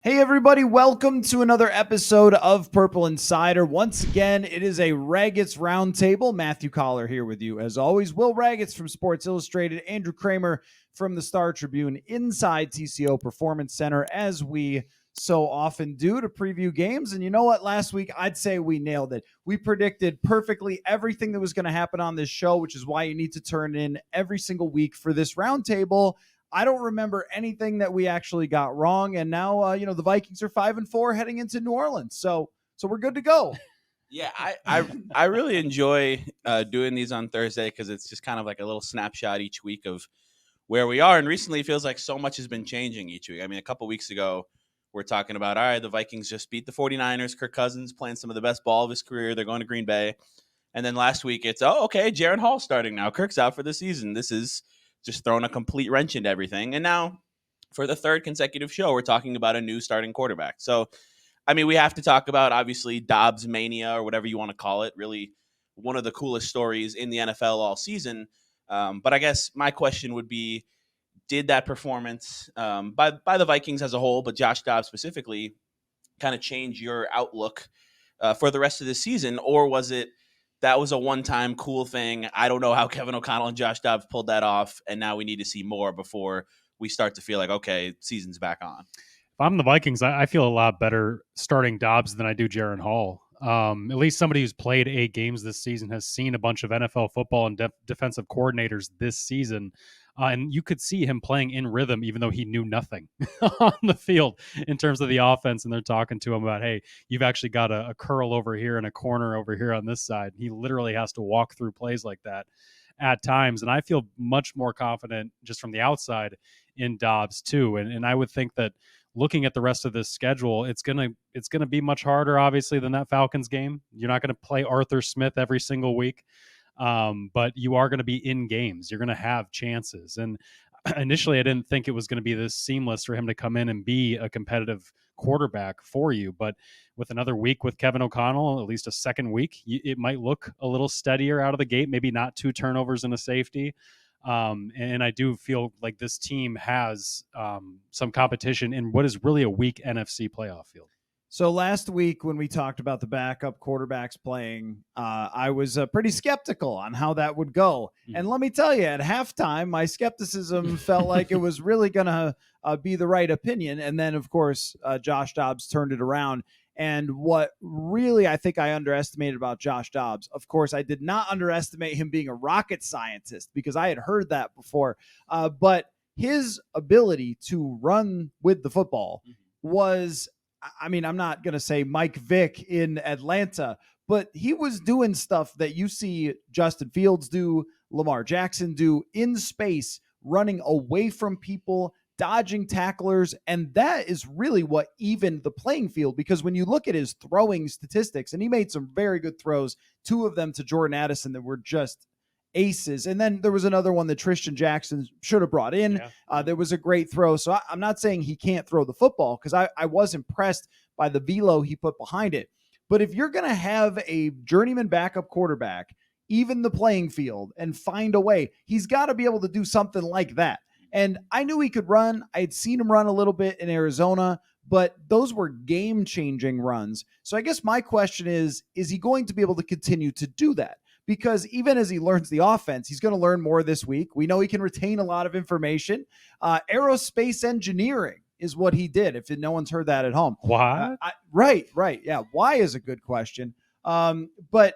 Hey everybody, welcome to another episode of Purple Insider. Once again, it is a Ragatz roundtable. Matthew Coller here with you. As always, Will Ragatz from Sports Illustrated, Andrew Krammer from the Star Tribune inside TCO Performance Center, as we so often do to preview games. And you know what? Last week, I'd say we nailed it. We predicted perfectly everything that was going to happen on this show, which is why you need to turn in every single week for this roundtable. I don't remember anything that we actually got wrong, and now the Vikings are 5-4 heading into New Orleans, so we're good to go. Yeah, I really enjoy doing these on Thursday because it's just kind of like a little snapshot each week of where we are. And recently, it feels like so much has been changing each week. I mean, a couple weeks ago, we're talking about, all right, the Vikings just beat the 49ers. Kirk Cousins playing some of the best ball of his career. They're going to Green Bay. And then last week, it's, okay, Jaron Hall starting now. Kirk's out for the season. This is just throwing a complete wrench into everything. And now, for the third consecutive show, we're talking about a new starting quarterback. So, I mean, we have to talk about, obviously, Dobbs mania or whatever you want to call it. Really one of the coolest stories in the NFL all season. But I guess my question would be, did that performance by the Vikings as a whole, but Josh Dobbs specifically, kind of change your outlook for the rest of the season? Or was it that was a one-time cool thing? I don't know how Kevin O'Connell and Josh Dobbs pulled that off, and now we need to see more before we start to feel like, okay, season's back on. If I'm the Vikings, I feel a lot better starting Dobbs than I do Jaron Hall. At least somebody who's played 8 games this season has seen a bunch of NFL football and defensive coordinators this season. And you could see him playing in rhythm, even though he knew nothing on the field in terms of the offense. And they're talking to him about, hey, you've actually got a curl over here and a corner over here on this side. He literally has to walk through plays like that at times. And I feel much more confident just from the outside in Dobbs too. And I would think that looking at the rest of this schedule, it's gonna be much harder, obviously, than that Falcons game. You're not going to play Arthur Smith every single week, but you are going to be in games. You're going to have chances. And initially, I didn't think it was going to be this seamless for him to come in and be a competitive quarterback for you. But with another week with Kevin O'Connell, at least a second week, it might look a little steadier out of the gate. Maybe not 2 turnovers and a safety. And I do feel like this team has some competition in what is really a weak NFC playoff field. So last week when we talked about the backup quarterbacks playing, I was pretty skeptical on how that would go. And let me tell you, at halftime, my skepticism felt like it was really going to be the right opinion. And then, of course, Josh Dobbs turned it around. And what really I think I underestimated about Josh Dobbs, of course, I did not underestimate him being a rocket scientist because I had heard that before. But his ability to run with the football was, I mean, I'm not going to say Mike Vick in Atlanta, but he was doing stuff that you see Justin Fields do, Lamar Jackson do in space, running away from people, dodging tacklers. And that is really what evened the playing field, because when you look at his throwing statistics, and he made some very good throws, 2 of them to Jordan Addison that were just aces. And then there was another one that Tristan Jackson should have brought in. Yeah. There was a great throw. So I'm not saying he can't throw the football, because I was impressed by the velo he put behind it. But if you're going to have a journeyman backup quarterback, even the playing field, and find a way, he's got to be able to do something like that. And I knew he could run. I had seen him run a little bit in Arizona, but those were game-changing runs. So I guess my question is he going to be able to continue to do that? Because even as he learns the offense, he's going to learn more this week. We know he can retain a lot of information. Aerospace engineering is what he did, if no one's heard that at home. Why? Right. Yeah, why is a good question. But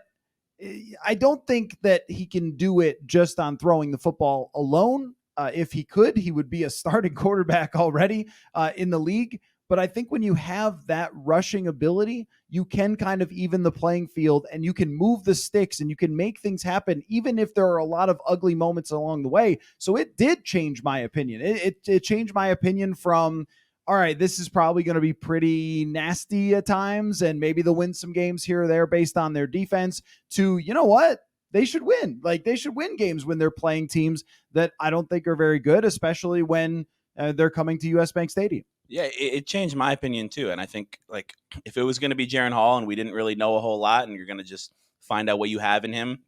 I don't think that he can do it just on throwing the football alone. If he could, he would be a starting quarterback already in the league. But I think when you have that rushing ability, you can kind of even the playing field, and you can move the sticks, and you can make things happen, even if there are a lot of ugly moments along the way. So it did change my opinion. It changed my opinion from, all right, this is probably going to be pretty nasty at times, and maybe they'll win some games here or there based on their defense, to, you know what? They should win. Like, they should win games when they're playing teams that I don't think are very good, especially when they're coming to US Bank Stadium. Yeah, it changed my opinion too. And I think, like, if it was going to be Jaron Hall and we didn't really know a whole lot, and you're going to just find out what you have in him,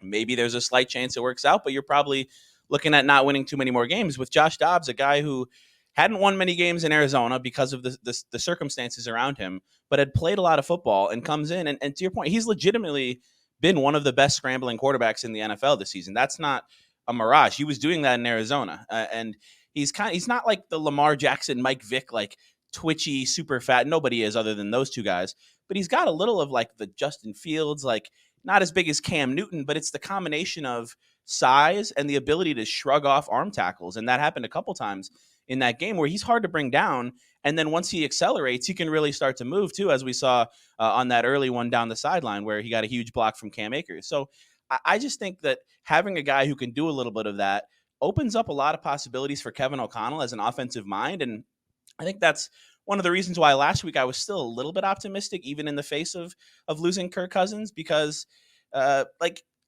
maybe there's a slight chance it works out, but you're probably looking at not winning too many more games. With Josh Dobbs, a guy who hadn't won many games in Arizona because of the circumstances around him, but had played a lot of football and comes in. And to your point, he's legitimately been one of the best scrambling quarterbacks in the NFL this season. That's not a mirage. He was doing that in Arizona. And he's not like the Lamar Jackson, Mike Vick, like twitchy, super fat. Nobody is other than those two guys. But he's got a little of like the Justin Fields, like not as big as Cam Newton, but it's the combination of size and the ability to shrug off arm tackles. And that happened a couple times in that game where he's hard to bring down. And then once he accelerates, he can really start to move too, as we saw on that early one down the sideline where he got a huge block from Cam Akers. So I just think that having a guy who can do a little bit of that opens up a lot of possibilities for Kevin O'Connell as an offensive mind. And I think that's one of the reasons why last week I was still a little bit optimistic, even in the face of losing Kirk Cousins, because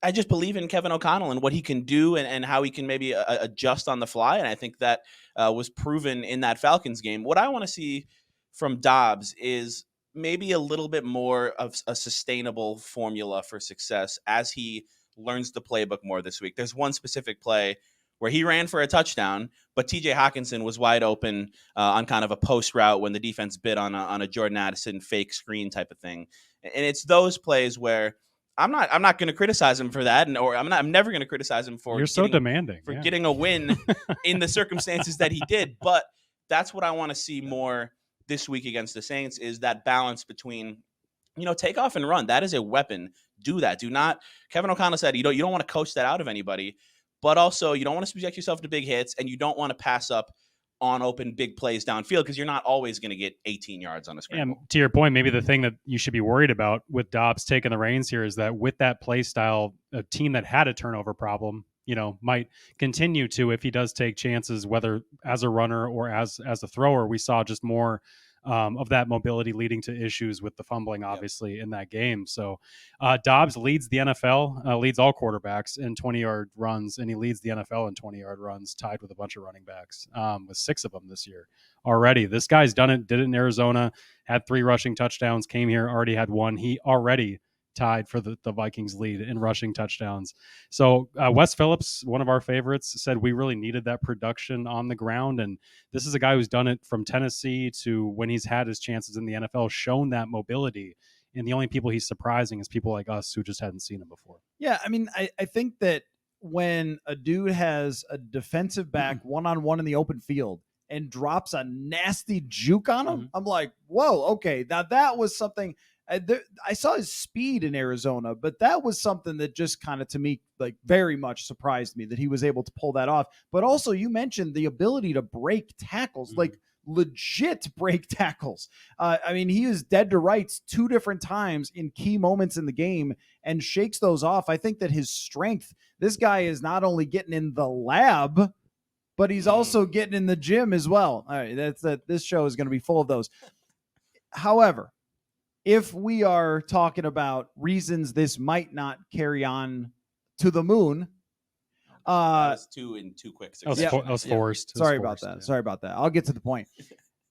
I just believe in Kevin O'Connell and what he can do and how he can maybe adjust on the fly. And I think that was proven in that Falcons game. What I want to see from Dobbs is maybe a little bit more of a sustainable formula for success as he learns the playbook more this week. There's one specific play where he ran for a touchdown, but TJ Hawkinson was wide open on kind of a post route when the defense bit on a Jordan Addison fake screen type of thing. And it's those plays where I'm not going to criticize him for that, I'm never going to criticize him for getting a win in the circumstances that he did. But that's what I want to see more this week against the Saints, is that balance between, take off and run. That is a weapon. Do that. Do not. Kevin O'Connell said you don't want to coach that out of anybody, but also you don't want to subject yourself to big hits, and you don't want to pass up on open big plays downfield because you're not always going to get 18 yards on a scramble. And to your point, maybe the thing that you should be worried about with Dobbs taking the reins here is that with that play style, a team that had a turnover problem, might continue to, if he does take chances, whether as a runner or as a thrower. We saw just more of that mobility leading to issues with the fumbling, obviously, in that game. So Dobbs leads the NFL, leads all quarterbacks in 20-yard runs, and he leads the NFL in 20-yard runs, tied with a bunch of running backs, with 6 of them this year already. This guy's done it, did it in Arizona, had 3 rushing touchdowns, came here, already had 1. He already tied for the Vikings lead in rushing touchdowns. So Wes Phillips, one of our favorites, said we really needed that production on the ground. And this is a guy who's done it from Tennessee to when he's had his chances in the NFL, shown that mobility. And the only people he's surprising is people like us who just hadn't seen him before. Yeah, I mean, I think that when a dude has a defensive back one-on-one in the open field and drops a nasty juke on him, I'm like, whoa, okay, now that was something. I saw his speed in Arizona, but that was something that just kind of, to me, like very much surprised me that he was able to pull that off. But also, you mentioned the ability to break tackles, like legit break tackles. I mean, he is dead to rights 2 different times in key moments in the game and shakes those off. I think that his strength, this guy is not only getting in the lab, but he's also getting in the gym as well. All right, this show is going to be full of those. However, if we are talking about reasons this might not carry on to the moon, that's 2 in 2 quick. That was forced. Sorry about that. Sorry about that. I'll get to the point.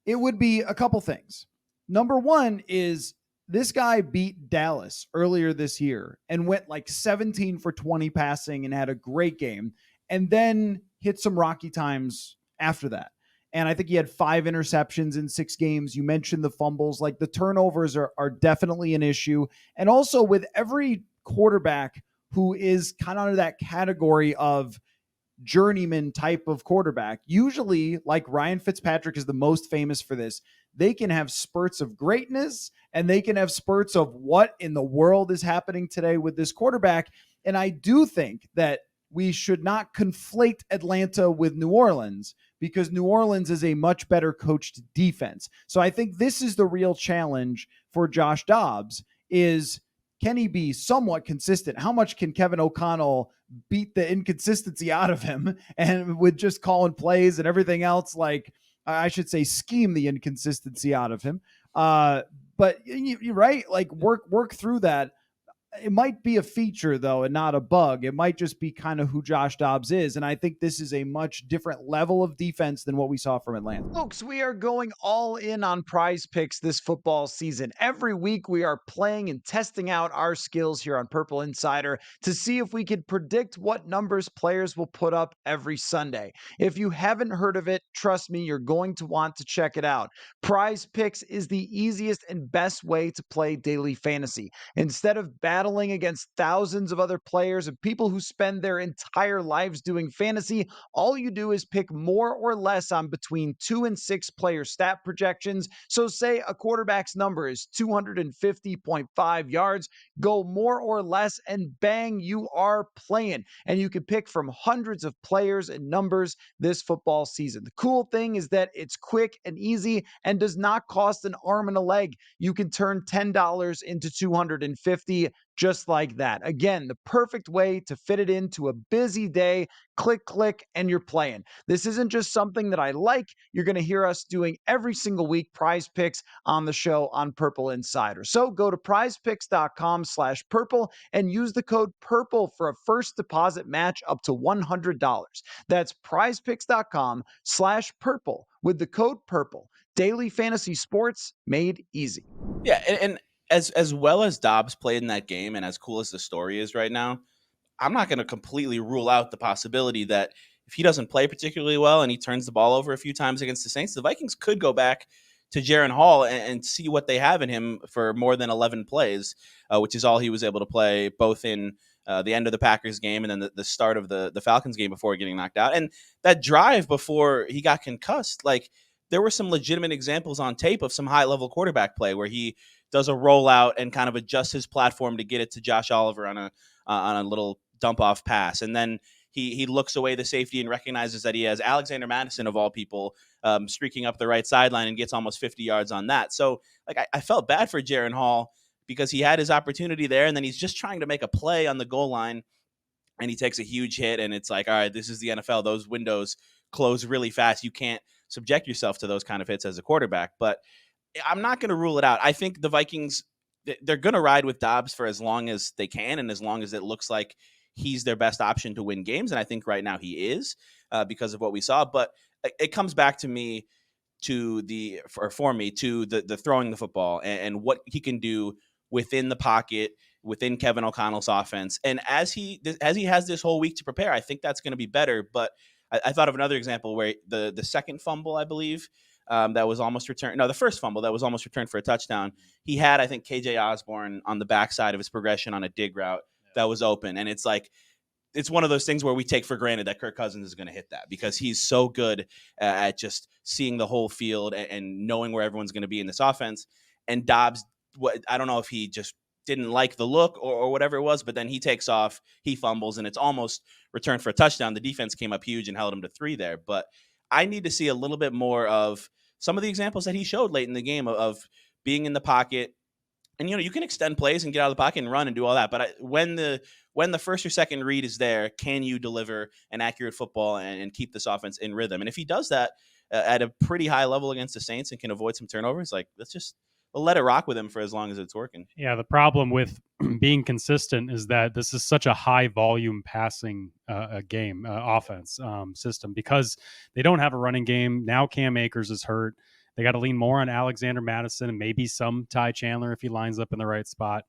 It would be a couple things. Number one is this guy beat Dallas earlier this year and went like 17 for 20 passing and had a great game, and then hit some rocky times after that. And I think he had 5 interceptions in 6 games. You mentioned the fumbles. Like, the turnovers are definitely an issue. And also, with every quarterback who is kind of under that category of journeyman type of quarterback, usually, like Ryan Fitzpatrick is the most famous for this, they can have spurts of greatness and they can have spurts of what in the world is happening today with this quarterback. And I do think that we should not conflate Atlanta with New Orleans, because New Orleans is a much better coached defense. So I think this is the real challenge for Josh Dobbs is, can he be somewhat consistent? How much can Kevin O'Connell beat the inconsistency out of him, and with just calling plays and everything else, like, I should say, scheme the inconsistency out of him. But you're right. Like, work through that. It might be a feature, though, and not a bug. It might just be kind of who Josh Dobbs is. And I think this is a much different level of defense than what we saw from Atlanta. Folks, we are going all in on Prize Picks this football season. Every week we are playing and testing out our skills here on Purple Insider to see if we can predict what numbers players will put up every Sunday. If you haven't heard of it, trust me, you're going to want to check it out. Prize Picks is the easiest and best way to play daily fantasy. Instead of battling against thousands of other players and people who spend their entire lives doing fantasy, all you do is pick more or less on between 2 and 6 player stat projections. So say a quarterback's number is 250.5 yards, go more or less and bang, you are playing. And you can pick from hundreds of players and numbers this football season. The cool thing is that it's quick and easy and does not cost an arm and a leg. You can turn $10 into $250 just like that. Again, the perfect way to fit it into a busy day. Click, and you're playing. This isn't just something that I like. You're going to hear us doing every single week, Prize Picks on the show on Purple Insider. So go to prizepicks.com/purple and use the code PURPLE for a first deposit match up to $100. That's prizepicks.com/purple with the code PURPLE. Daily fantasy sports made easy. Yeah, and as well as Dobbs played in that game, and as cool as the story is right now, I'm not going to completely rule out the possibility that if he doesn't play particularly well and he turns the ball over a few times against the Saints, the Vikings could go back to Jaren Hall and see what they have in him for more than 11 plays, which is all he was able to play both in the end of the Packers game and then the start of the Falcons game before getting knocked out. And that drive before he got concussed, like, there were some legitimate examples on tape of some high-level quarterback play where he does a rollout and kind of adjusts his platform to get it to Josh Oliver on a little dump-off pass. And then he looks away the safety and recognizes that he has Alexander Madison, of all people, streaking up the right sideline and gets almost 50 yards on that. So, like, I felt bad for Jaren Hall because he had his opportunity there, and then he's just trying to make a play on the goal line, and he takes a huge hit, and it's like, all right, this is the NFL. Those windows close really fast. You can't subject yourself to those kind of hits as a quarterback. But I'm not going to rule it out. I think the Vikings, they're going to ride with Dobbs for as long as they can and as long as it looks like he's their best option to win games. And I think right now he is because of what we saw. But it comes back to me to the throwing the football and what he can do within the pocket, within Kevin O'Connell's offense. And as he has this whole week to prepare, I think that's going to be better. But I thought of another example where the second fumble, I believe, that was almost returned. No, the first fumble that was almost returned for a touchdown. He had, I think, KJ Osborne on the backside of his progression on a dig route that was open. And it's like, it's one of those things where we take for granted that Kirk Cousins is going to hit that because he's so good at just seeing the whole field and knowing where everyone's going to be in this offense. And Dobbs, I don't know if he just didn't like the look or whatever it was, but then he takes off, he fumbles, and it's almost returned for a touchdown. The defense came up huge and held him to 3 there. But I need to see a little bit more of some of the examples that he showed late in the game of being in the pocket. And, you can extend plays and get out of the pocket and run and do all that. But when the first or second read is there, can you deliver an accurate football and keep this offense in rhythm? And if he does that at a pretty high level against the Saints and can avoid some turnovers, like, we'll let it rock with him for as long as it's working. Yeah, the problem with being consistent is that this is such a high volume passing game offense system because they don't have a running game. Now Cam Akers is hurt. They got to lean more on Alexander Madison and maybe some Ty Chandler if he lines up in the right spot.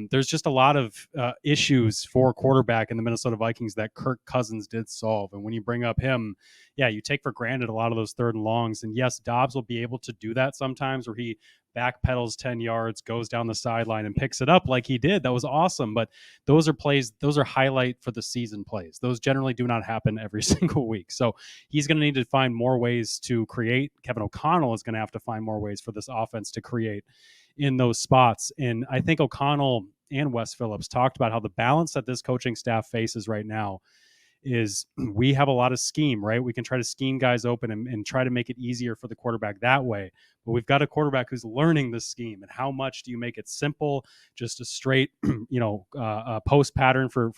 There's just a lot of issues for quarterback in the Minnesota Vikings that Kirk Cousins did solve. And when you bring up him, yeah, you take for granted a lot of those third and longs. And yes, Dobbs will be able to do that sometimes where he backpedals 10 yards, goes down the sideline and picks it up like he did. That was awesome. But those are plays, those are highlight for the season plays. Those generally do not happen every single week. So he's going to need to find more ways to create. Kevin O'Connell is going to have to find more ways for this offense to create in those spots. And I think O'Connell and Wes Phillips talked about how the balance that this coaching staff faces right now is we have a lot of scheme, right? We can try to scheme guys open and try to make it easier for the quarterback that way. But we've got a quarterback who's learning the scheme. And how much do you make it simple, just a straight, post pattern for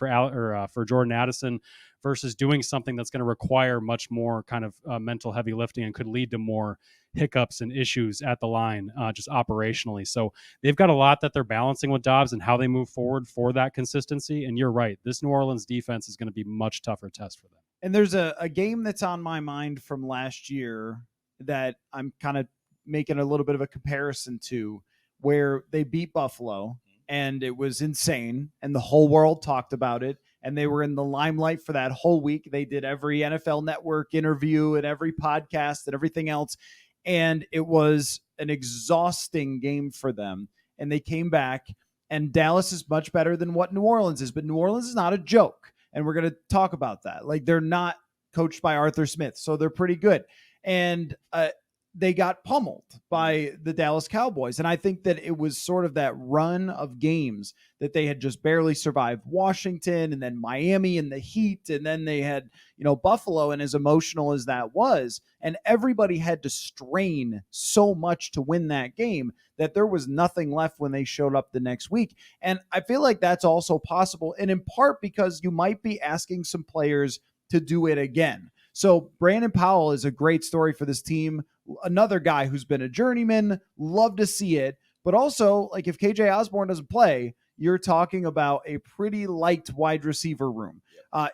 Jordan Addison versus doing something that's going to require much more kind of mental heavy lifting and could lead to more hiccups and issues at the line, just operationally. So they've got a lot that they're balancing with Dobbs and how they move forward for that consistency. And you're right, this New Orleans defense is going to be much tougher test for them. And there's a game that's on my mind from last year that I'm kind of making a little bit of a comparison to, where they beat Buffalo and it was insane and the whole world talked about it. And they were in the limelight for that whole week. They did every NFL Network interview and every podcast and everything else. And it was an exhausting game for them. And they came back, and Dallas is much better than what New Orleans is. But New Orleans is not a joke. And we're going to talk about that. Like, they're not coached by Arthur Smith, so they're pretty good. And they got pummeled by the Dallas Cowboys. And I think that it was sort of that run of games that they had just barely survived Washington and then Miami and the Heat. And then they had, Buffalo, and as emotional as that was, and everybody had to strain so much to win that game that there was nothing left when they showed up the next week. And I feel like that's also possible. And in part because you might be asking some players to do it again. So Brandon Powell is a great story for this team. Another guy who's been a journeyman, love to see it. But also, like, if KJ Osborne doesn't play, you're talking about a pretty light wide receiver room.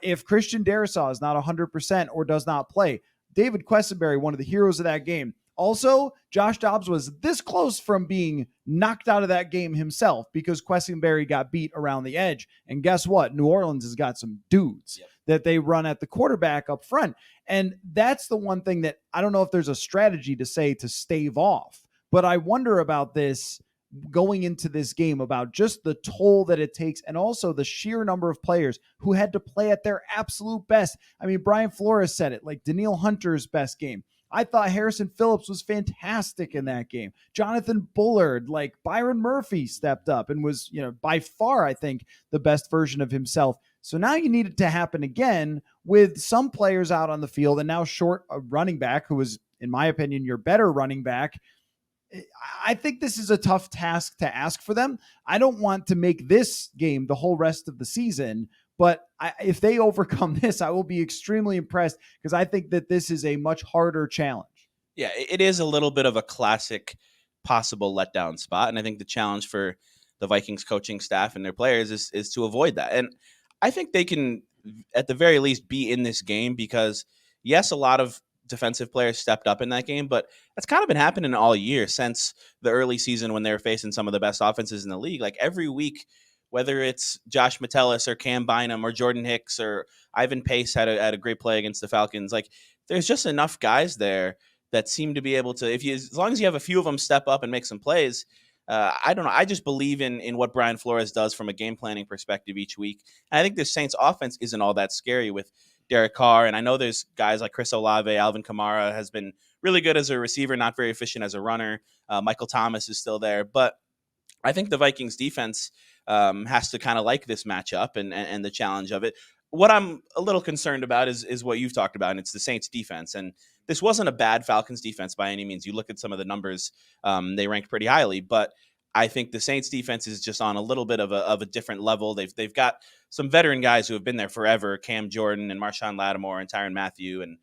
If Christian Darrisaw is not 100% or does not play, David Quessenberry, one of the heroes of that game. Also, Josh Dobbs was this close from being knocked out of that game himself because Quessenberry got beat around the edge. And guess what? New Orleans has got some dudes that they run at the quarterback up front. And that's the one thing that I don't know if there's a strategy to say to stave off, but I wonder about this going into this game, about just the toll that it takes and also the sheer number of players who had to play at their absolute best. I mean, Brian Flores said it, like Danielle Hunter's best game. I thought Harrison Phillips was fantastic in that game. Jonathan Bullard, like Byron Murphy stepped up and was, by far, I think, the best version of himself. So now you need it to happen again with some players out on the field and now short a running back who was, in my opinion, your better running back. I think this is a tough task to ask for them. I don't want to make this game the whole rest of the season, but if they overcome this, I will be extremely impressed because I think that this is a much harder challenge. Yeah, it is a little bit of a classic possible letdown spot. And I think the challenge for the Vikings coaching staff and their players is to avoid that. And I think they can, at the very least, be in this game because, yes, a lot of defensive players stepped up in that game, but that's kind of been happening all year since the early season when they were facing some of the best offenses in the league. Like every week, whether it's Josh Metellus or Cam Bynum or Jordan Hicks or Ivan Pace had a great play against the Falcons, like there's just enough guys there that seem to be able to, as long as you have a few of them step up and make some plays. I don't know. I just believe in what Brian Flores does from a game planning perspective each week. And I think the Saints offense isn't all that scary with Derek Carr. And I know there's guys like Chris Olave, Alvin Kamara has been really good as a receiver, not very efficient as a runner. Michael Thomas is still there. But I think the Vikings defense has to kind of like this matchup and the challenge of it. What I'm a little concerned about is what you've talked about, and it's the Saints defense. And this wasn't a bad Falcons defense by any means. You look at some of the numbers, they ranked pretty highly, but I think the Saints defense is just on a little bit of a different level. They've got some veteran guys who have been there forever, Cam Jordan and Marshawn Lattimore and Tyrann Mathieu and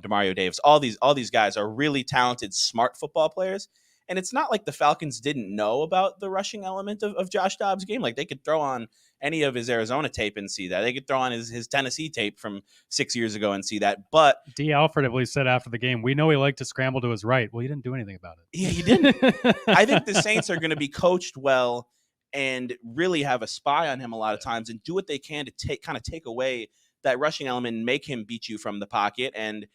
Demario Davis. All these guys are really talented, smart football players. And it's not like the Falcons didn't know about the rushing element of Josh Dobbs' game. Like they could throw on any of his Arizona tape and see that. They could throw on his Tennessee tape from 6 years ago and see that. But D. Alfred, I believe, said after the game, we know he liked to scramble to his right. Well, he didn't do anything about it. Yeah, he didn't. I think the Saints are going to be coached well and really have a spy on him a lot of times and do what they can to take away that rushing element and make him beat you from the pocket. And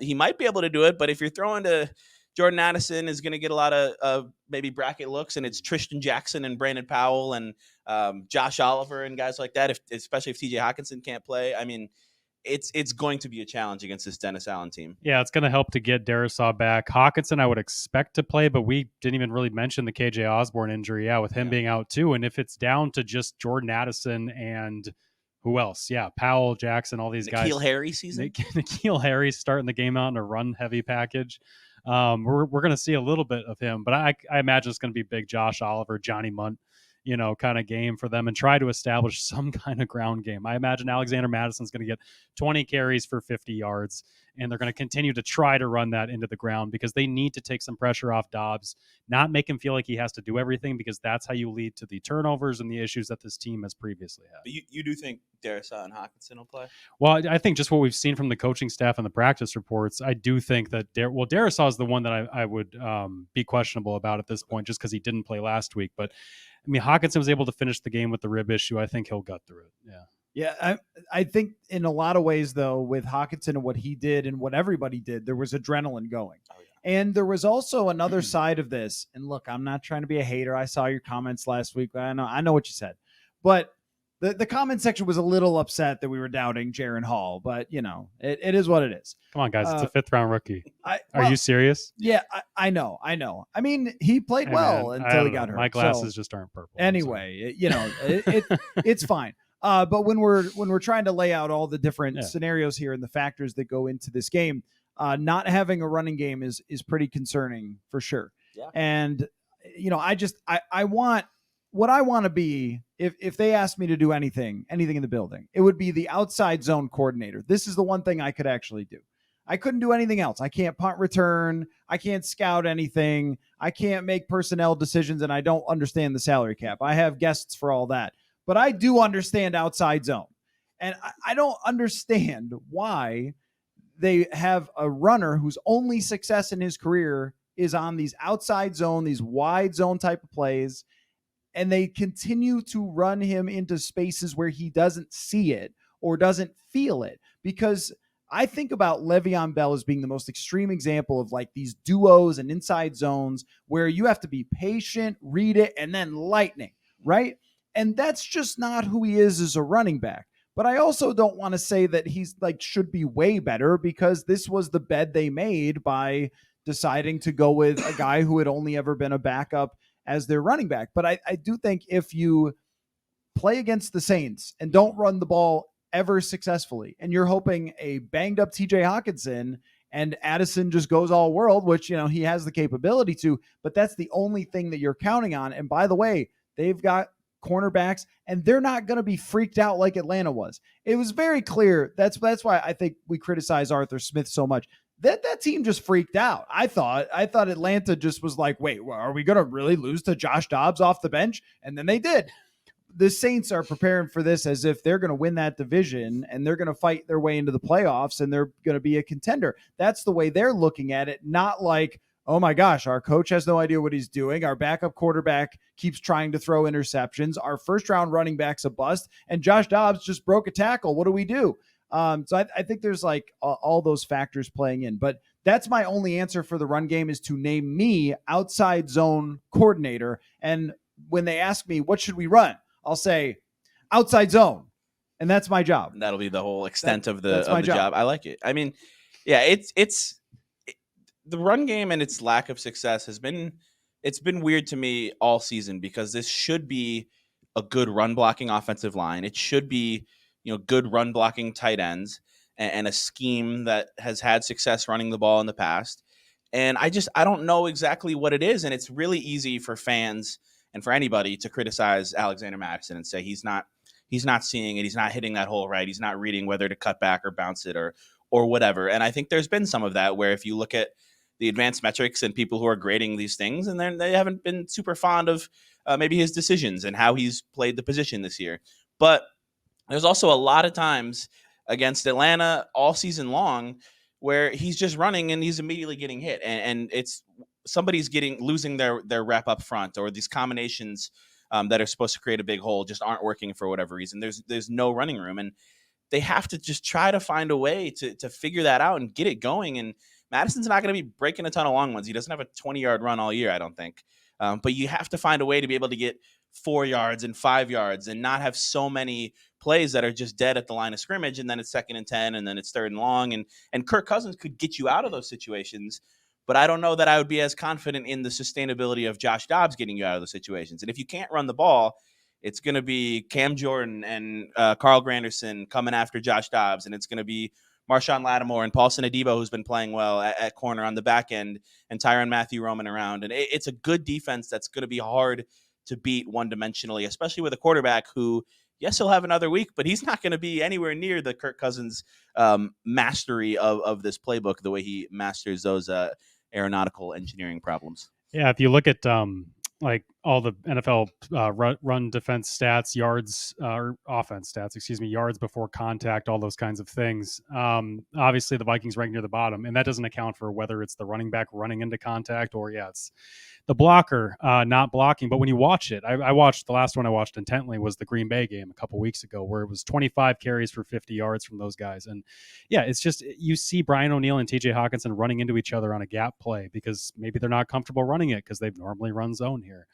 he might be able to do it, but if you're throwing to Jordan Addison is going to get a lot of maybe bracket looks, and it's Tristan Jackson and Brandon Powell and Josh Oliver and guys like that, especially if TJ Hawkinson can't play. I mean, it's going to be a challenge against this Dennis Allen team. Yeah, it's going to help to get Darrisaw back. Hawkinson, I would expect to play, but we didn't even really mention the KJ Osborne injury. Yeah, with him being out too. And if it's down to just Jordan Addison and who else? Yeah, Powell, Jackson, all these guys. N'Keal Harry season. N'Keal Harry starting the game out in a run-heavy package. We're going to see a little bit of him, but I imagine it's going to be big Josh Oliver, Johnny Munt kind of game for them and try to establish some kind of ground game. I imagine Alexander Madison's going to get 20 carries for 50 yards, and they're going to continue to try to run that into the ground because they need to take some pressure off Dobbs, not make him feel like he has to do everything, because that's how you lead to the turnovers and the issues that this team has previously had. But you do think Darrisaw and Hockenson will play? Well, I think just what we've seen from the coaching staff and the practice reports, I do think that Darrisaw is the one that I would be questionable about at this point, just because he didn't play last week. But I mean, Hockenson was able to finish the game with the rib issue. I think he'll gut through it. Yeah. Yeah, I think in a lot of ways, though, with Hockenson and what he did and what everybody did, there was adrenaline going. Oh, yeah. And there was also another side of this. And look, I'm not trying to be a hater. I saw your comments last week. I know what you said. But the comment section was a little upset that we were doubting Jaren Hall. But, it is what it is. Come on, guys. It's a fifth-round rookie. Are you serious? Yeah, I know. I mean, he played well until he got hurt. My glasses just aren't purple. Anyway, it's fine. But when we're trying to lay out all the different scenarios here and the factors that go into this game, not having a running game is pretty concerning for sure. Yeah. And I want what I want to be. If they asked me to do anything in the building, it would be the outside zone coordinator. This is the one thing I could actually do. I couldn't do anything else. I can't punt return. I can't scout anything. I can't make personnel decisions, and I don't understand the salary cap. I have guests for all that. But I do understand outside zone. And I don't understand why they have a runner whose only success in his career is on these outside zone, these wide zone type of plays, and they continue to run him into spaces where he doesn't see it or doesn't feel it. Because I think about Le'Veon Bell as being the most extreme example of like these duos and inside zones where you have to be patient, read it, and then lightning, right? And that's just not who he is as a running back. But I also don't want to say that he's should be way better, because this was the bed they made by deciding to go with a guy who had only ever been a backup as their running back. But I do think if you play against the Saints and don't run the ball ever successfully, and you're hoping a banged up TJ Hockenson and Addison just goes all world, which, he has the capability to, but that's the only thing that you're counting on. And by the way, they've got cornerbacks, and they're not going to be freaked out like Atlanta was. It was very clear. That's why I think we criticize Arthur Smith so much. That team just freaked out. I thought Atlanta just was like, wait, are we going to really lose to Josh Dobbs off the bench? And then they did. The Saints are preparing for this as if they're going to win that division and they're going to fight their way into the playoffs and they're going to be a contender. That's the way they're looking at it. Not like, oh my gosh, our coach has no idea what he's doing. Our backup quarterback keeps trying to throw interceptions. Our first round running back's a bust, and Josh Dobbs just broke a tackle. What do we do? So I think there's all those factors playing in, but that's my only answer for the run game, is to name me outside zone coordinator. And when they ask me, what should we run? I'll say outside zone. And that's my job. And that'll be the whole extent of the job. I like it. I mean, yeah, it's the run game and its lack of success it's been weird to me all season, because this should be a good run blocking offensive line. It should be, good run blocking tight ends and a scheme that has had success running the ball in the past. And I don't know exactly what it is. And it's really easy for fans and for anybody to criticize Alexander Madison and say he's not seeing it. He's not hitting that hole right. He's not reading whether to cut back or bounce it or whatever. And I think there's been some of that, where if you look at the advanced metrics and people who are grading these things, and they haven't been super fond of maybe his decisions and how he's played the position this year. But there's also a lot of times against Atlanta all season long where he's just running and he's immediately getting hit. And it's somebody's losing their rep up front, or these combinations that are supposed to create a big hole just aren't working for whatever reason. There's no running room, and they have to just try to find a way to figure that out and get it going. And Madison's not going to be breaking a ton of long ones. He doesn't have a 20-yard run all year, I don't think. But you have to find a way to be able to get 4 yards and 5 yards and not have so many plays that are just dead at the line of scrimmage, and then it's 2nd and 10, and then it's 3rd and long. And Kirk Cousins could get you out of those situations, but I don't know that I would be as confident in the sustainability of Josh Dobbs getting you out of those situations. And if you can't run the ball, it's going to be Cam Jordan and Carl Granderson coming after Josh Dobbs, and it's going to be Marshawn Lattimore and Paulson Adebo, who's been playing well at corner on the back end, and Tyrann Mathieu roaming around. And it's a good defense that's going to be hard to beat one-dimensionally, especially with a quarterback who, yes, he'll have another week, but he's not going to be anywhere near the Kirk Cousins mastery of this playbook, the way he masters those aeronautical engineering problems. Yeah, if you look at like all the NFL run defense stats, yards or offense stats, yards before contact, all those kinds of things. Obviously, the Vikings rank near the bottom, and that doesn't account for whether it's the running back running into contact or it's the blocker not blocking. But when you watch it, I watched the last one I watched intently was the Green Bay game a couple weeks ago, where it was 25 carries for 50 yards from those guys. And yeah, it's just you see Brian O'Neill and TJ Hawkinson running into each other on a gap play because maybe they're not comfortable running it because they've normally run zone here.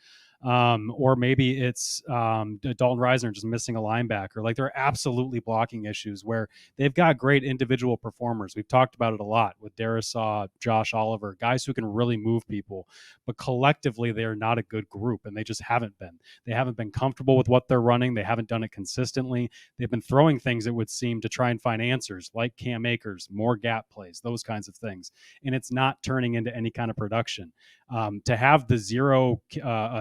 Or maybe it's Dalton Reisner just missing a linebacker. Like there are absolutely blocking issues where they've got great individual performers. We've talked about it a lot with Darisaw, Josh Oliver, guys who can really move people, but collectively they are not a good group, and they just haven't been. They haven't been comfortable with what they're running. They haven't done it consistently. They've been throwing things, it would seem, to try and find answers like Cam Akers, more gap plays, those kinds of things. And it's not turning into any kind of production. To have the 0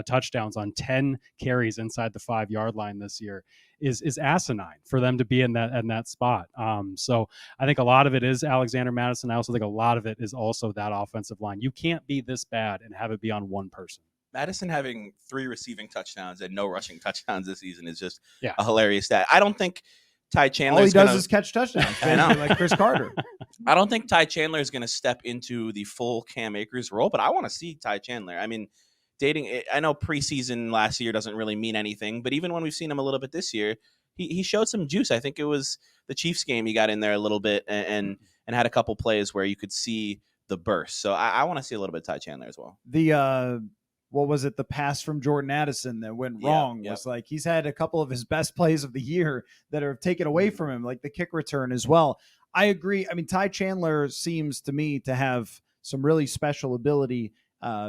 touchdowns on 10 carries inside the 5-yard line this year is asinine for them to be in that spot. So I think a lot of it is Alexander Mattison. I also think a lot of it is also that offensive line. You can't be this bad and have it be on one person. Madison having 3 receiving touchdowns and no rushing touchdowns this season is just a hilarious stat. I don't think Ty Chandler all he does is catch touchdowns. I know. Like Chris Carter. I don't think Ty Chandler is going to step into the full Cam Akers role, but I want to see Ty Chandler. I mean, I know preseason last year doesn't really mean anything, but even when we've seen him a little bit this year, he showed some juice. I think it was the Chiefs game he got in there a little bit and had a couple plays where you could see the burst. So I want to see a little bit of Ty Chandler as well. What was it? The pass from Jordan Addison that went wrong was like he's had a couple of his best plays of the year that are taken away from him, like the kick return as well. I agree. I mean, Ty Chandler seems to me to have some really special ability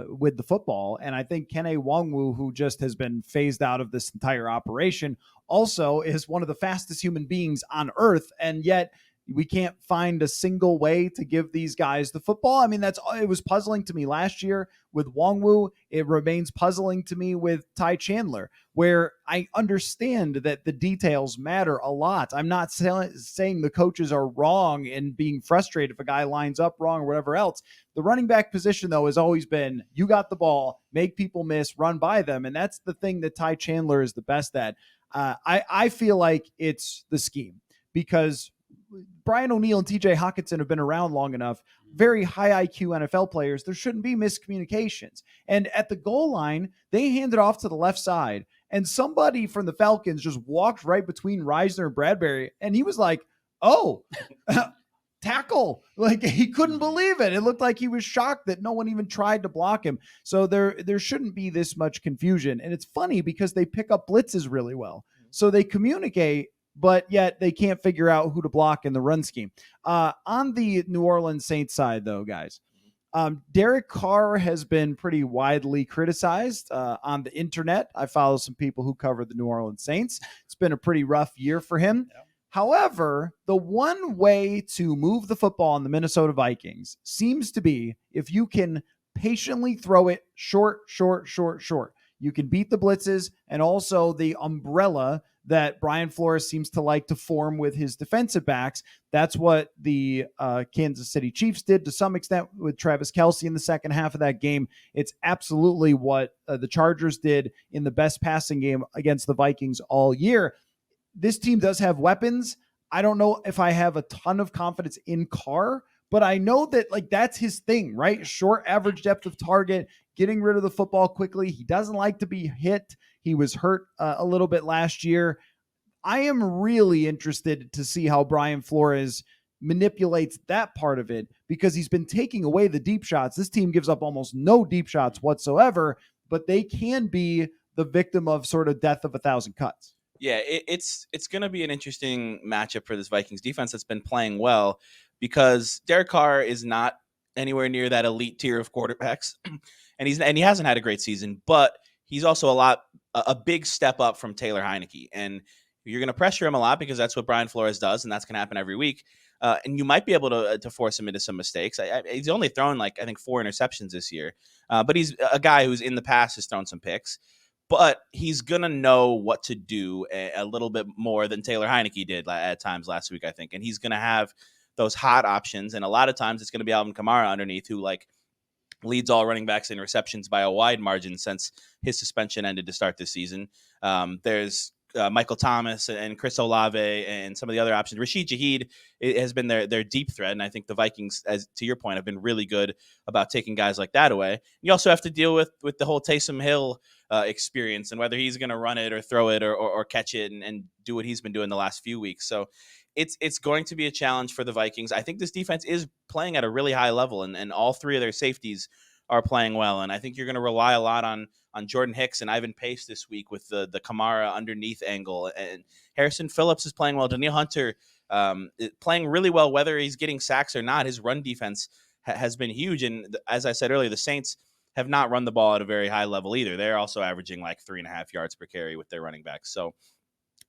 with the football. And I think Kene Nwangwu, who just has been phased out of this entire operation, also is one of the fastest human beings on earth. And yet we can't find a single way to give these guys the football. I mean, it was puzzling to me last year with Nwangwu. It remains puzzling to me with Ty Chandler, where I understand that the details matter a lot. I'm not saying the coaches are wrong in being frustrated if a guy lines up wrong or whatever else. The running back position, though, has always been you got the ball, make people miss, run by them. And that's the thing that Ty Chandler is the best at. I feel like it's the scheme because Brian O'Neill and TJ Hawkinson have been around long enough, very high IQ NFL players. There shouldn't be miscommunications. And at the goal line, they handed off to the left side, and somebody from the Falcons just walked right between Reisner and Bradbury, and he was like, oh, tackle. Like he couldn't believe it. It looked like he was shocked that no one even tried to block him. So there shouldn't be this much confusion. And it's funny because they pick up blitzes really well. So they communicate, but yet they can't figure out who to block in the run scheme. On the New Orleans Saints side, though, guys, Derek Carr has been pretty widely criticized on the internet. I follow some people who cover the New Orleans Saints. It's been a pretty rough year for him. Yeah. However, the one way to move the football on the Minnesota Vikings seems to be if you can patiently throw it short. You can beat the blitzes and also the umbrella that Brian Flores seems to like to form with his defensive backs. That's what the Kansas City Chiefs did to some extent with Travis Kelce in the second half of that game. It's absolutely what the Chargers did in the best passing game against the Vikings all year. This team does have weapons. I don't know if I have a ton of confidence in Carr, but I know that like that's his thing, right? Short average depth of target, getting rid of the football quickly. He doesn't like to be hit. He was hurt a little bit last year. I am really interested to see how Brian Flores manipulates that part of it because he's been taking away the deep shots. This team gives up almost no deep shots whatsoever, but they can be the victim of sort of death of 1,000 cuts. Yeah, it's going to be an interesting matchup for this Vikings defense that's been playing well because Derek Carr is not anywhere near that elite tier of quarterbacks, and he hasn't had a great season, but he's also a big step up from Taylor Heineke, and you're going to pressure him a lot because that's what Brian Flores does, and that's going to happen every week. And you might be able to force him into some mistakes. He's only thrown 4 interceptions this year, but he's a guy who's in the past has thrown some picks. but he's going to know what to do a little bit more than Taylor Heineke did at times last week, I think. And he's going to have those hot options. And a lot of times it's going to be Alvin Kamara underneath, who leads all running backs in receptions by a wide margin since his suspension ended to start this season. There's Michael Thomas and Chris Olave and some of the other options. Rashid Shaheed has been their deep threat, and I think the Vikings, as to your point, have been really good about taking guys like that away. You also have to deal with the whole Taysom Hill experience and whether he's going to run it or throw it or catch it and do what he's been doing the last few weeks. So it's going to be a challenge for the Vikings. I think this defense is playing at a really high level, and all three of their safeties are playing well. And I think you're going to rely a lot on Jordan Hicks and Ivan Pace this week with the Kamara underneath angle. And Harrison Phillips is playing well. Danielle Hunter playing really well, whether he's getting sacks or not. His run defense has been huge. And as I said earlier, the Saints have not run the ball at a very high level either. They're also averaging 3.5 yards per carry with their running backs. So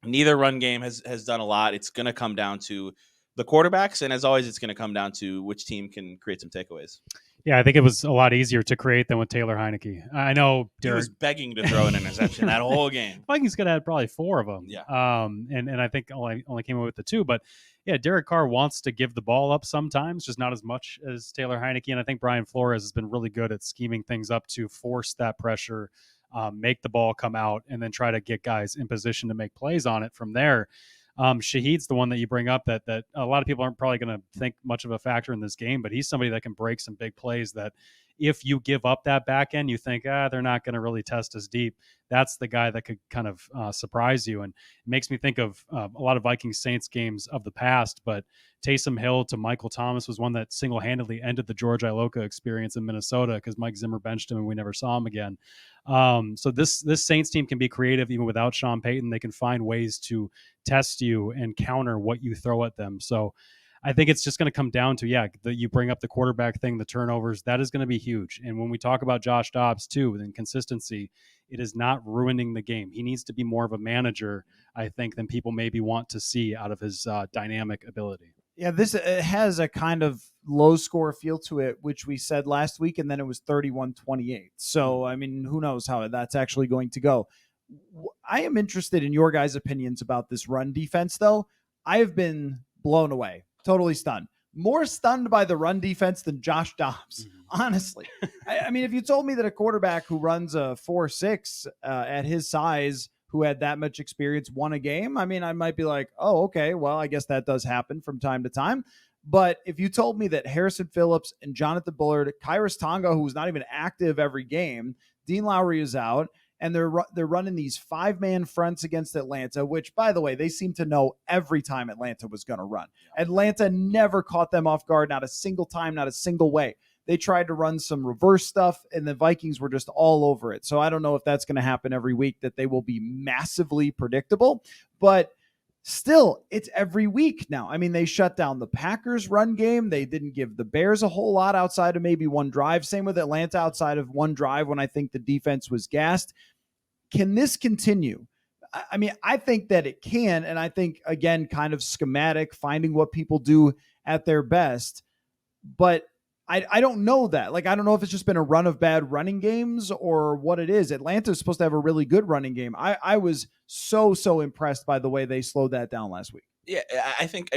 neither run game has done a lot. It's going to come down to the quarterbacks. And as always, it's going to come down to which team can create some takeaways. Yeah, I think it was a lot easier to create than with Taylor Heineke. I know Derek was begging to throw an interception that whole game. Vikings could have had probably 4 of them. Yeah. And I think only came away with the 2. But yeah, Derek Carr wants to give the ball up sometimes, just not as much as Taylor Heineke. And I think Brian Flores has been really good at scheming things up to force that pressure, make the ball come out, and then try to get guys in position to make plays on it from there. Shaheed's the one that you bring up that a lot of people aren't probably going to think much of a factor in this game, but he's somebody that can break some big plays that if you give up that back end, you think, they're not going to really test us deep. That's the guy that could kind of surprise you. And it makes me think of a lot of Vikings Saints games of the past, but Taysom Hill to Michael Thomas was one that single-handedly ended the George Iloka experience in Minnesota because Mike Zimmer benched him and we never saw him again. So this Saints team can be creative even without Sean Payton. They can find ways to test you and counter what you throw at them. So I think it's just going to come down to, you bring up the quarterback thing, the turnovers, that is going to be huge. And when we talk about Josh Dobbs too, with inconsistency, it is not ruining the game. He needs to be more of a manager, I think, than people maybe want to see out of his dynamic ability. Yeah, this has a kind of low score feel to it, which we said last week, and then it was 31-28. So, I mean, who knows how that's actually going to go. I am interested in your guys' opinions about this run defense, though. I have been blown away, totally stunned. More stunned by the run defense than Josh Dobbs, honestly. I mean, if you told me that a quarterback who runs a 4.6 at his size, who had that much experience, won a game, I mean, I might be like, oh, okay, well, I guess that does happen from time to time. But if you told me that Harrison Phillips and Jonathan Bullard, Kyrus Tonga, who was not even active every game, Dean Lowry is out, and they're running these 5-man fronts against Atlanta, which, by the way, they seem to know every time Atlanta was going to run. Atlanta never caught them off guard, not a single time, not a single way. They tried to run some reverse stuff, and the Vikings were just all over it. So I don't know if that's going to happen every week, that they will be massively predictable. But still, it's every week now. I mean, they shut down the Packers' run game. They didn't give the Bears a whole lot outside of maybe one drive. Same with Atlanta outside of one drive when I think the defense was gassed. Can this continue? I mean, I think that it can. And I think, again, kind of schematic, finding what people do at their best. But I don't know that. I don't know if it's just been a run of bad running games or what it is. Atlanta is supposed to have a really good running game. I was so impressed by the way they slowed that down last week. Yeah, I think,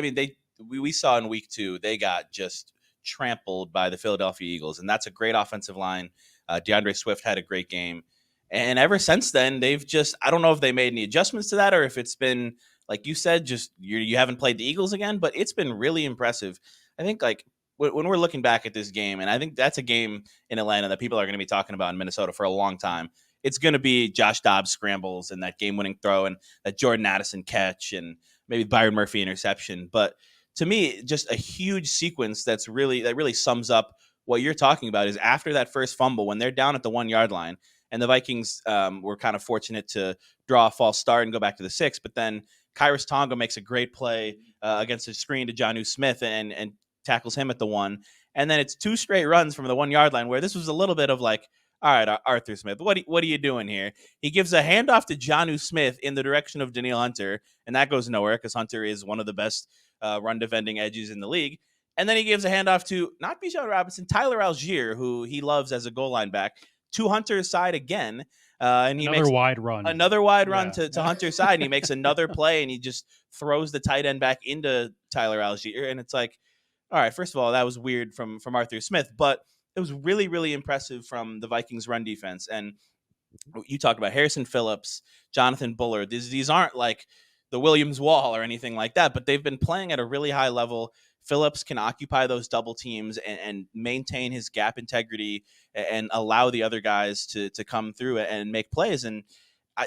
we saw in week 2, they got just trampled by the Philadelphia Eagles, and that's a great offensive line. DeAndre Swift had a great game. And ever since then, they've just, I don't know if they made any adjustments to that or if it's been, like you said, just you haven't played the Eagles again, but it's been really impressive. I think when we're looking back at this game, and I think that's a game in Atlanta that people are going to be talking about in Minnesota for a long time, it's going to be Josh Dobbs scrambles and that game-winning throw and that Jordan Addison catch and maybe Byron Murphy interception. But to me, just a huge sequence that really sums up what you're talking about is after that first fumble, when they're down at the 1-yard line, and the Vikings were kind of fortunate to draw a false start and go back to the 6, but then Kyrus Tonga makes a great play against a screen to Jonnu Smith and tackles him at the 1. And then it's 2 straight runs from the 1-yard line where this was a little bit of all right, Arthur Smith, what are you doing here? He gives a handoff to Jonnu Smith in the direction of Danielle Hunter, and that goes nowhere because Hunter is one of the best run defending edges in the league. And then he gives a handoff to not Bijan Robinson, Tyler Algier, who he loves as a goal line back, to Hunter's side again. and he Another makes wide run. another wide run Yeah. to Hunter's side, and he makes another play, and he just throws the tight end back into Tyler Algier, and it's like, all right, first of all, that was weird from Arthur Smith, but it was really, really impressive from the Vikings run defense. And you talked about Harrison Phillips, Jonathan Bullard. These aren't like the Williams Wall or anything like that, but they've been playing at a really high level. Phillips can occupy those double teams and maintain his gap integrity and allow the other guys to come through and make plays. And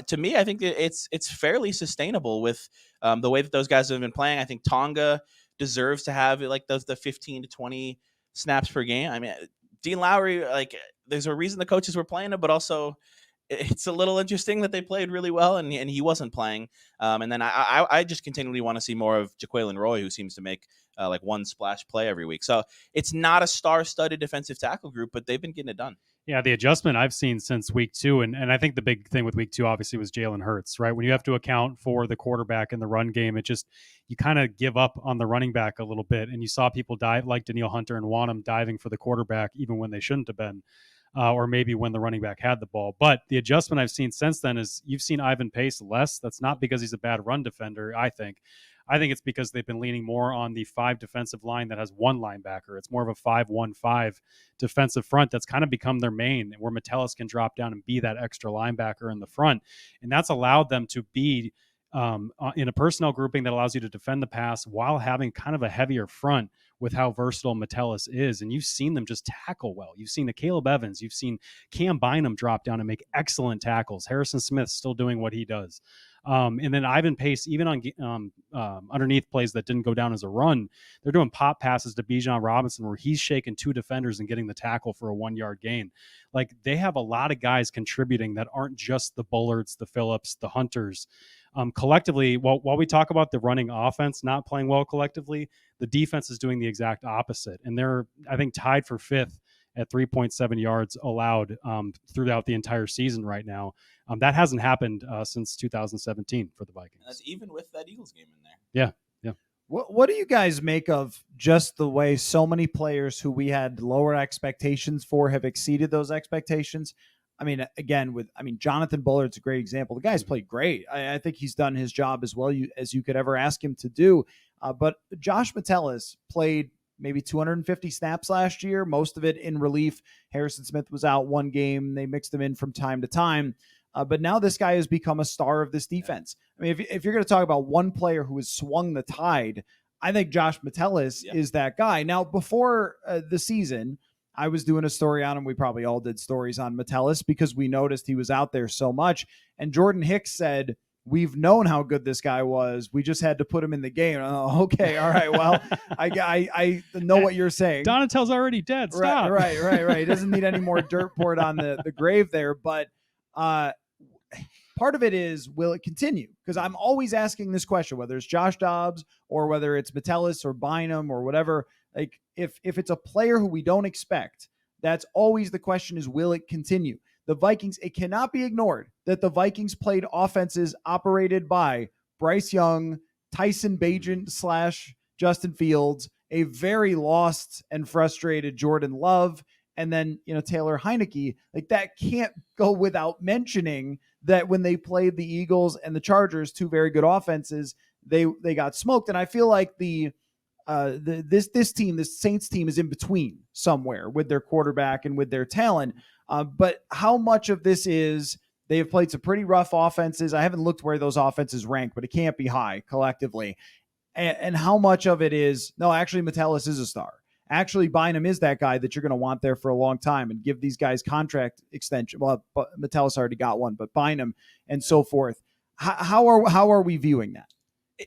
to me, I think it's fairly sustainable with the way that those guys have been playing. I think Tonga deserves to have like the 15 to 20 snaps per game. I mean, Dean Lowry, like, there's a reason the coaches were playing him, but also it's a little interesting that they played really well and he wasn't playing. And then I just continually want to see more of Jaquelin Roy, who seems to make like one splash play every week. So it's not a star-studded defensive tackle group, but they've been getting it done. Yeah, the adjustment I've seen since week 2, and I think the big thing with week 2 obviously was Jalen Hurts, right? When you have to account for the quarterback in the run game, it just, you kind of give up on the running back a little bit, and you saw people dive like Danielle Hunter and Wanham diving for the quarterback even when they shouldn't have been, or maybe when the running back had the ball. But the adjustment I've seen since then is you've seen Ivan Pace less. That's not because he's a bad run defender, I think. I think it's because they've been leaning more on the 5 defensive line that has one linebacker. It's more of a 5-1-5 defensive front that's kind of become their main, where Metellus can drop down and be that extra linebacker in the front. And that's allowed them to be in a personnel grouping that allows you to defend the pass while having kind of a heavier front with how versatile Metellus is. And you've seen them just tackle well. You've seen the Caleb Evans. You've seen Cam Bynum drop down and make excellent tackles. Harrison Smith still doing what he does. And then Ivan Pace, even on underneath plays that didn't go down as a run, they're doing pop passes to Bijan Robinson where he's shaking 2 defenders and getting the tackle for a 1-yard gain. Like, they have a lot of guys contributing that aren't just the Bullards, the Phillips, the Hunters. Collectively, while we talk about the running offense not playing well collectively, the defense is doing the exact opposite. And they're, I think, tied for 5th at 3.7 yards allowed throughout the entire season right now. That hasn't happened since 2017 for the Vikings. And that's even with that Eagles game in there. Yeah. What do you guys make of just the way so many players who we had lower expectations for have exceeded those expectations? I mean, again, Jonathan Bullard's a great example. The guy's played great. I think he's done his job as well as you could ever ask him to do. But Josh Metellus played maybe 250 snaps last year, most of it in relief. Harrison Smith was out one game. They mixed him in from time to time. But now this guy has become a star of this defense. I mean, if you're going to talk about one player who has swung the tide, I think Josh Metellus is that guy. Now, before the season, I was doing a story on him. We probably all did stories on Metellus because we noticed he was out there so much. And Jordan Hicks said, we've known how good this guy was. We just had to put him in the game. Oh, okay. All right. Well, I know what you're saying. Donatel's already dead. Stop. Right. He doesn't need any more dirt poured on the grave there. But part of it is, will it continue? Because I'm always asking this question, whether it's Josh Dobbs or whether it's Metellus or Bynum or whatever. Like, if it's a player who we don't expect, that's always the question is, will it continue? The Vikings, it cannot be ignored that the Vikings played offenses operated by Bryce Young, Tyson Bagent / Justin Fields, a very lost and frustrated Jordan Love, and then, Taylor Heineke. Like, that can't go without mentioning that when they played the Eagles and the Chargers, 2 very good offenses, they got smoked. And I feel like this team, this Saints team, is in between somewhere with their quarterback and with their talent. But how much of this is they have played some pretty rough offenses? I haven't looked where those offenses rank, but it can't be high collectively. And how much of it is, no, actually Metellus is a star. Actually, Bynum is that guy that you're going to want there for a long time and give these guys contract extension. Well, Metellus already got one, but Bynum and so forth. How are we viewing that?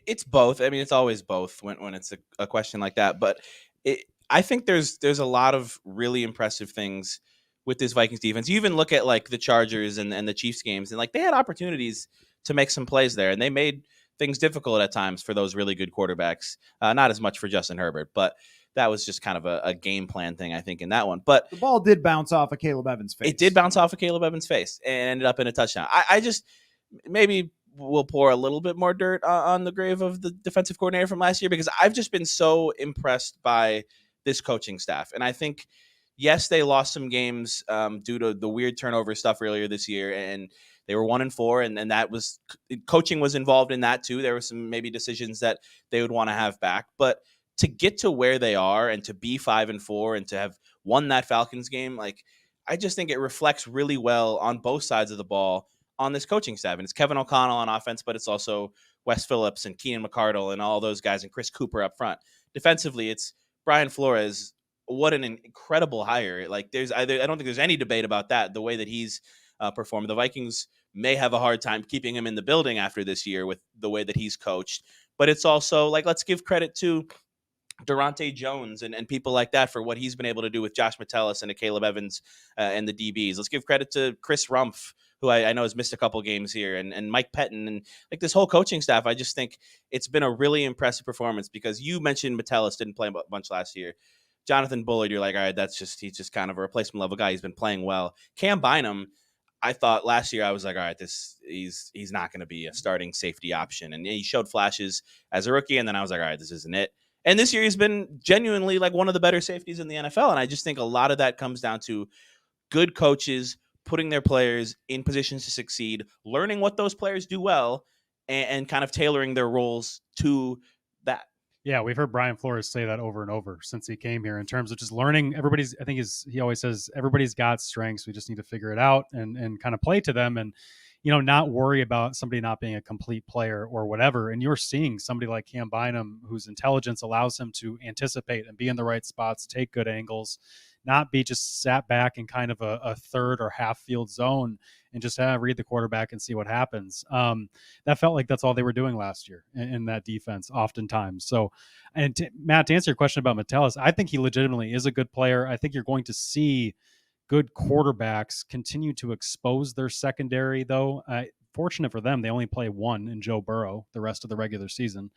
It's both. I mean, it's always both when it's a question like that. But I think there's a lot of really impressive things with this Vikings defense. You even look at like the Chargers and the Chiefs games, and like they had opportunities to make some plays there, and they made things difficult at times for those really good quarterbacks. Not as much for Justin Herbert, but that was just kind of a game plan thing, I think, in that one. But the ball did bounce off of Caleb Evans' face. It did bounce off of Caleb Evans' face and ended up in a touchdown. I just maybe we'll pour a little bit more dirt on the grave of the defensive coordinator from last year, because I've just been so impressed by this coaching staff. And I think Yes, they lost some games due to the weird turnover stuff earlier this year, and they were 1-4, and that was coaching was involved in that too. There were some maybe decisions that they would want to have back, but to get to where they are and to be 5-4 and to have won that Falcons game, like I just think it reflects really well on both sides of the ball on this coaching staff. And it's Kevin O'Connell on offense, but it's also Wes Phillips and Keenan McCardle and all those guys and Chris Cooper up front. Defensively, it's Brian Flores. What an incredible hire. Like I don't think there's any debate about that. The way that he's performed, the Vikings may have a hard time keeping him in the building after this year with the way that he's coached. But it's also like, let's give credit to Durante Jones and people like that for what he's been able to do with Josh Metellus and Caleb Evans and the DBs. Let's give credit to Chris Rumpf, who I know has missed a couple games here, and Mike Pettin, and like this whole coaching staff. I just think it's been a really impressive performance because you mentioned Metellus didn't play a bunch last year. Jonathan Bullard, you're like, all right, he's just kind of a replacement level guy. He's been playing well. Cam Bynum, I thought last year I was like, all right, he's not going to be a starting safety option, and he showed flashes as a rookie, and then I was like, all right, this isn't it. And this year he's been genuinely like one of the better safeties in the NFL, and I just think a lot of that comes down to good coaches putting their players in positions to succeed, learning what those players do well, and kind of tailoring their roles to that. Yeah, we've heard Brian Flores say that over and over since he came here in terms of just learning. I think he always says everybody's got strengths. We just need to figure it out and kind of play to them and, not worry about somebody not being a complete player or whatever. And you're seeing somebody like Cam Bynum, whose intelligence allows him to anticipate and be in the right spots, take good angles, not be just sat back in kind of a third or half field zone and just read the quarterback and see what happens. That felt like that's all they were doing last year in that defense oftentimes. So, Matt, to answer your question about Metellus, I think he legitimately is a good player. I think you're going to see good quarterbacks continue to expose their secondary, though. Fortunate for them, they only play one in Joe Burrow the rest of the regular season.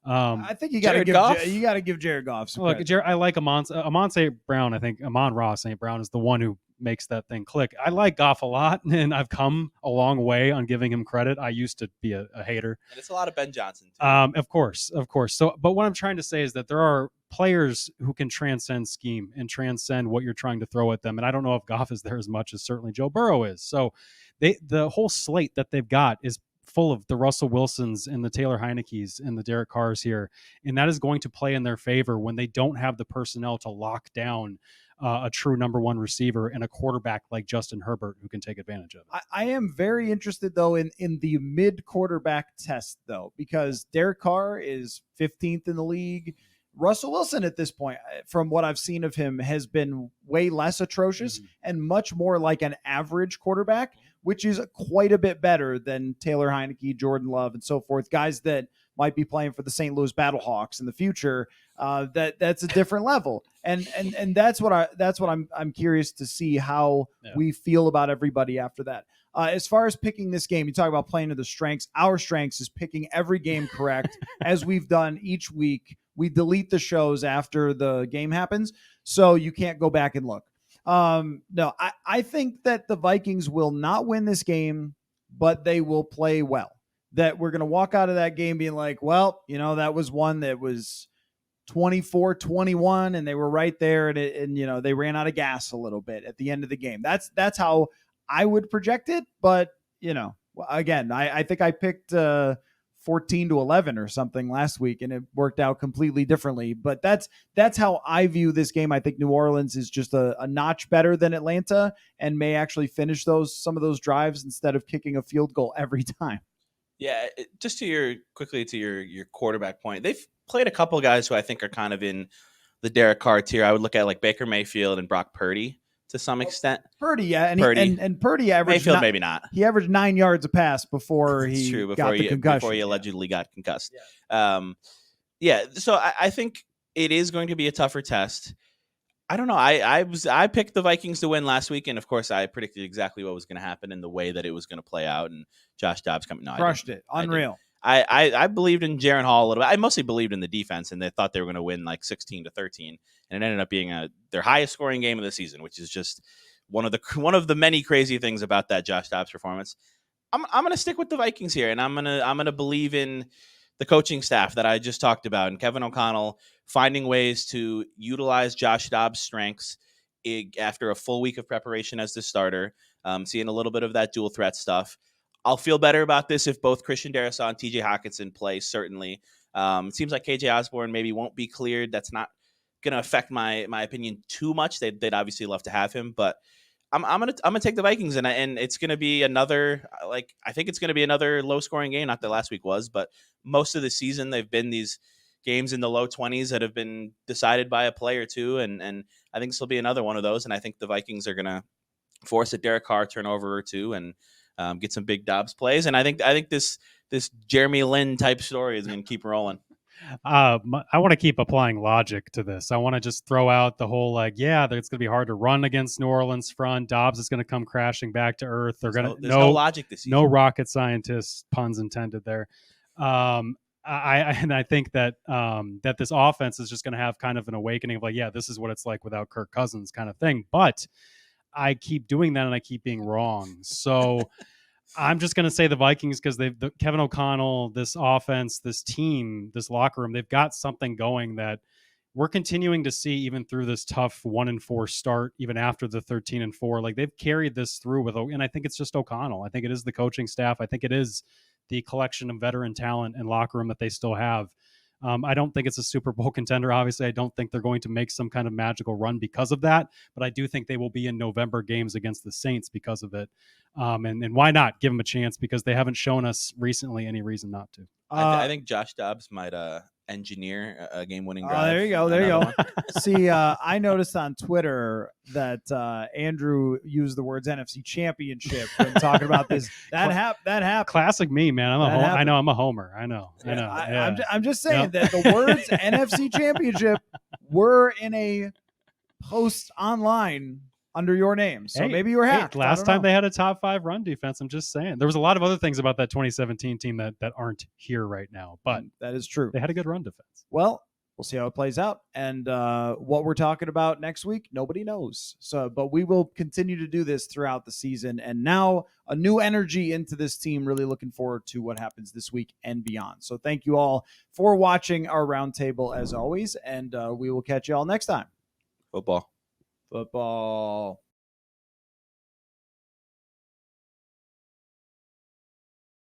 I think you got to give Jared Goff some credit. Look, I like Amon St. Brown. I think Amon-Ra St. Brown is the one who makes that thing click. I like Goff a lot, and I've come a long way on giving him credit. I used to be a hater. And it's a lot of Ben Johnson, too. Of course. So, but what I'm trying to say is that there are players who can transcend scheme and transcend what you're trying to throw at them. And I don't know if Goff is there as much as certainly Joe Burrow is. So the whole slate that they've got is full of the Russell Wilsons and the Taylor Heinekes and the Derek Carrs here. And that is going to play in their favor when they don't have the personnel to lock down a true number one receiver and a quarterback like Justin Herbert who can take advantage of it. I am very interested, though, in the mid-quarterback test, though, because Derek Carr is 15th in the league. Russell Wilson at this point, from what I've seen of him, has been way less atrocious and much more like an average quarterback, which is quite a bit better than Taylor Heineke, Jordan Love, and so forth, guys that might be playing for the St. Louis Battlehawks in the future. That's a different level, and that's what I'm curious to see how we feel about everybody after that. As far as picking this game, you talk about playing to the strengths. Our strengths is picking every game correct, as we've done each week. We delete the shows after the game happens, so you can't go back and look. No, I think that the Vikings will not win this game, but they will play well. That we're going to walk out of that game being like, well, that was one that was 24-21 and they were right there. And they ran out of gas a little bit at the end of the game. That's how I would project it. But, again, I think I picked 14-11 or something last week, and it worked out completely differently. But that's how I view this game. I think New Orleans is just a notch better than Atlanta and may actually finish some of those drives instead of kicking a field goal every time. Yeah, just to your quarterback point, they've played a couple guys who I think are kind of in the Derek Carr tier. I would look at like Baker Mayfield and Brock Purdy to some extent. Purdy, yeah, and Purdy averaged Mayfield maybe not. He averaged 9 yards a pass before he got the concussion. Before he allegedly got concussed. Yeah. So I think it is going to be a tougher test. I don't know. I picked the Vikings to win last week, and of course, I predicted exactly what was going to happen and the way that it was going to play out. And Josh Dobbs crushed it. Unreal. I believed in Jaron Hall a little bit. I mostly believed in the defense, and they thought they were going to win like 16-13, and it ended up being their highest scoring game of the season, which is just one of the many crazy things about that Josh Dobbs performance. I'm going to stick with the Vikings here, and I'm going to believe in the coaching staff that I just talked about, and Kevin O'Connell finding ways to utilize Josh Dobbs' strengths after a full week of preparation as the starter, seeing a little bit of that dual threat stuff. I'll feel better about this if both Christian Darrisaw and TJ Hockenson play, certainly. It seems like KJ Osborne maybe won't be cleared. That's not going to affect my opinion too much. They'd obviously love to have him, but I'm gonna take the Vikings, and it's gonna be another, I think it's gonna be another low scoring game. Not that last week was, but most of the season they've been these games in the low 20s that have been decided by a play or two, and I think this will be another one of those. And I think the Vikings are gonna force a Derek Carr turnover or two and get some big Dobbs plays. And I think this Jeremy Lin type story is gonna keep rolling. I want to keep applying logic to this. I want to just throw out the whole it's going to be hard to run against New Orleans front. Dobbs is going to come crashing back to earth. There's no logic this season. No rocket scientists, puns intended there. I think that that this offense is just going to have kind of an awakening of this is what it's like without Kirk Cousins kind of thing. But I keep doing that and I keep being wrong. So I'm just going to say the Vikings because Kevin O'Connell, this offense, this team, this locker room, they've got something going that we're continuing to see even through this tough 1-4 start, even after the 13-4. They've carried this through and I think it's just O'Connell. I think it is the coaching staff. I think it is the collection of veteran talent and locker room that they still have. I don't think it's a Super Bowl contender. Obviously, I don't think they're going to make some kind of magical run because of that, but I do think they will be in November games against the Saints because of it. And why not give them a chance? Because they haven't shown us recently any reason not to. I think Josh Dobbs might engineer a game-winning drive. There you go. See, I noticed on Twitter that Andrew used the words NFC Championship when talking about this. That happened. Classic me, man. I know I'm a homer. I know. I'm just saying that the words NFC Championship were in a post online under your name. So maybe you were hacked. Last time they had a top 5 run defense. I'm just saying. There was a lot of other things about that 2017 team that aren't here right now. But that is true. They had a good run defense. Well, we'll see how it plays out. And what we're talking about next week, nobody knows. But we will continue to do this throughout the season. And now a new energy into this team. Really looking forward to what happens this week and beyond. So thank you all for watching our roundtable as always. And we will catch you all next time. Football.